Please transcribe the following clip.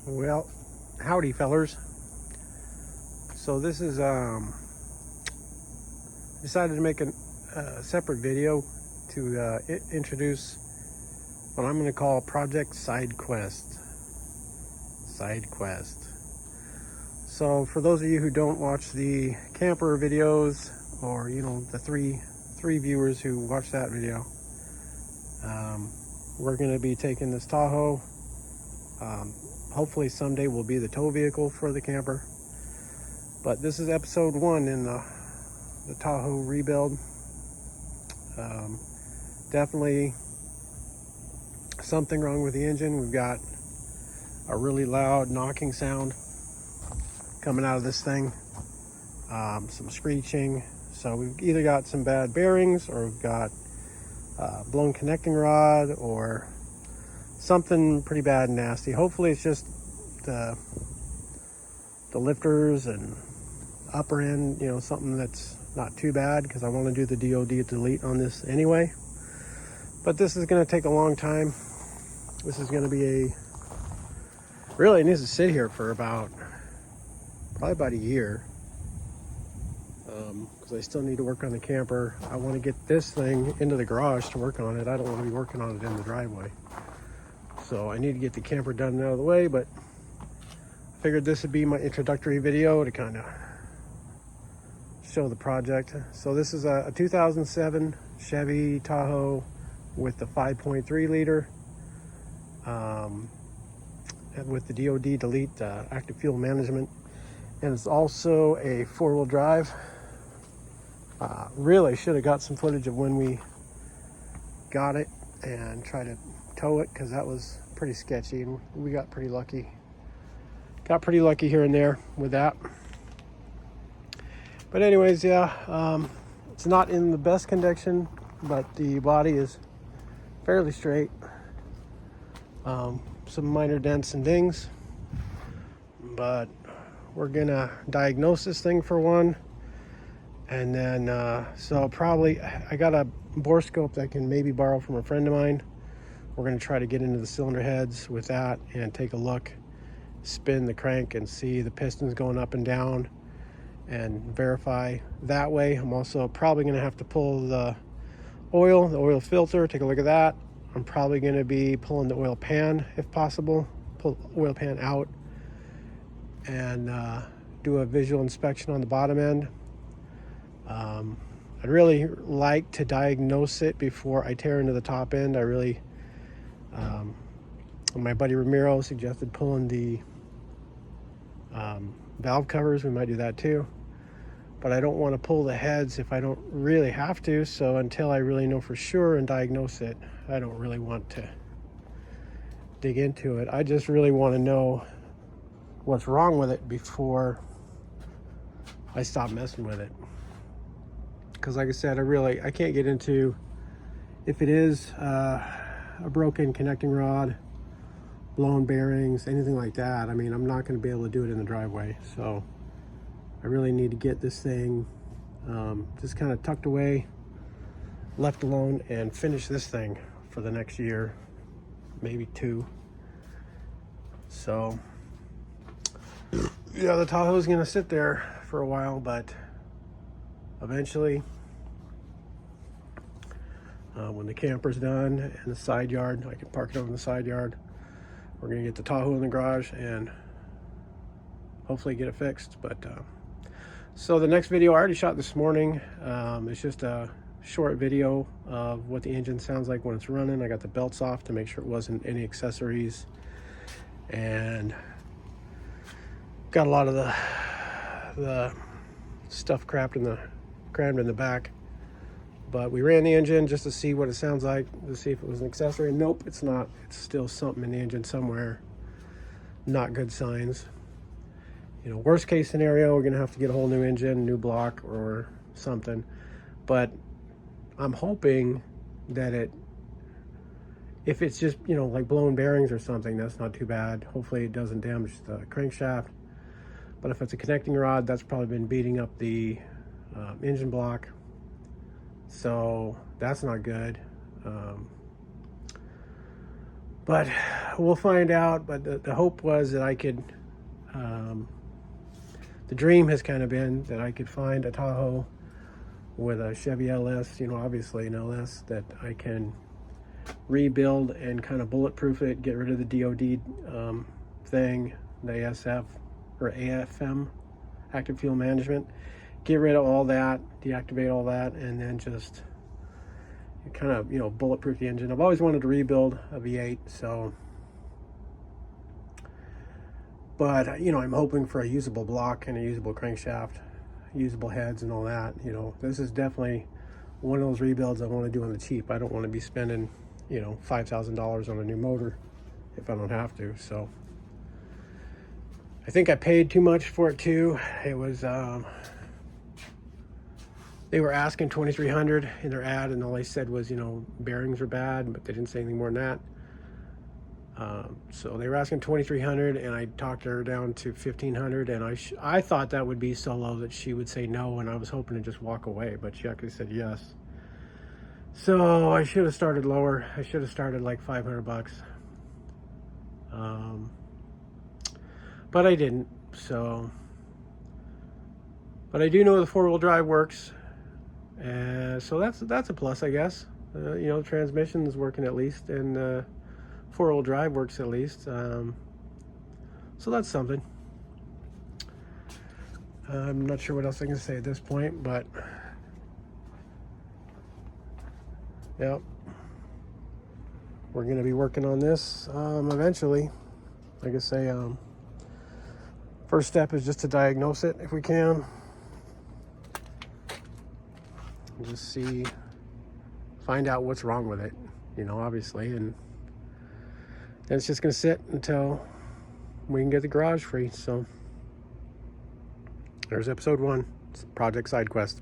Well, howdy fellers. So this is decided to make a separate video to introduce what I'm going to call Project SideQuest. So for those of you who don't watch the camper videos, or the three viewers who watch that video, we're going to be taking this Tahoe. Hopefully someday will be the tow vehicle for the camper. But this is episode 1 in the Tahoe rebuild. Definitely something wrong with the engine. We've got a really loud knocking sound coming out of this thing. Some screeching. So we've either got some bad bearings, or we've got blown connecting rod, or something pretty bad and nasty. Hopefully it's just the lifters and upper end, something that's not too bad, because I want to do the DOD delete on this anyway. But this is going to take a long time. This is going to be really, it needs to sit here for probably about a year, because I still need to work on the camper. I want to get this thing into the garage to work on it. I don't want to be working on it in the driveway. So I need to get the camper done and out of the way, but I figured this would be my introductory video to kind of show the project. So this is a 2007 Chevy Tahoe with the 5.3 liter, and with the DOD delete, active fuel management, and it's also a 4-wheel drive. Really should have got some footage of when we got it and try to tow it, because that was pretty sketchy, and we got pretty lucky here and there with that. But anyways, yeah, it's not in the best condition, but the body is fairly straight. Some minor dents and dings, but we're gonna diagnose this thing for one, and then so probably I got a bore scope that I can maybe borrow from a friend of mine. We're going to try to get into the cylinder heads with that and take a look, spin the crank and see the pistons going up and down, and verify that way. I'm also probably going to have to pull the oil filter, take a look at that. I'm probably going to be pulling the oil pan if possible, pull the oil pan out, and do a visual inspection on the bottom end. I'd really like to diagnose it before I tear into the top end. My buddy Ramiro suggested pulling the valve covers. We might do that too, but I don't want to pull the heads if I don't really have to. So until I really know for sure and diagnose it, I don't really want to dig into it. I just really want to know what's wrong with it before I stop messing with it. Because like I said, I can't get into if it is a broken connecting rod, blown bearings, anything like that. I mean, I'm not going to be able to do it in the driveway. So I really need to get this thing just kind of tucked away, left alone, and finish this thing for the next year, maybe 2. So yeah, the Tahoe's going to sit there for a while, but eventually, when the camper's done and the side yard, I can park it over in the side yard. We're gonna get the Tahoe in the garage and hopefully get it fixed. But so the next video I already shot this morning. It's just a short video of what the engine sounds like when it's running. I got the belts off to make sure it wasn't any accessories, and got a lot of the stuff crammed in the back. But we ran the engine just to see what it sounds like, to see if it was an accessory. Nope, it's not. It's still something in the engine somewhere. Not good signs. Worst case scenario, we're gonna have to get a whole new engine, new block or something. But I'm hoping that if it's just, like blown bearings or something, that's not too bad. Hopefully it doesn't damage the crankshaft. But if it's a connecting rod, that's probably been beating up the engine block. So that's not good. But we'll find out. But the hope was that I could, the dream has kind of been that I could find a Tahoe with a Chevy LS, you know, obviously an LS, that I can rebuild and kind of bulletproof it, get rid of the DOD thing, the ASF or AFM, active fuel management, get rid of all that, deactivate all that, and then just kind of, you know, bulletproof the engine. I've always wanted to rebuild a V8, so, but you know, I'm hoping for a usable block and a usable crankshaft, usable heads and all that. You know, this is definitely one of those rebuilds I want to do on the cheap. I don't want to be spending, you know, $5,000 on a new motor if I don't have to. So I think I paid too much for it too. It was they were asking $2,300 in their ad, and all they said was, you know, bearings are bad, but they didn't say anything more than that. So they were asking $2,300, and I talked her down to $1,500, and I thought that would be so low that she would say no, and I was hoping to just walk away, but she actually said yes. So I should have started lower. I should have started like $500. But I didn't. So, but I do know the 4-wheel drive works. So that's a plus, I guess. You know, transmission is working at least, and 4-wheel drive works at least. So that's something. I'm not sure what else I can say at this point, but yeah, we're going to be working on this eventually. Like I say, first step is just to diagnose it if we can. Just find out what's wrong with it, you know, obviously, and then it's just going to sit until we can get the garage free. So there's episode 1, Project SideQuest.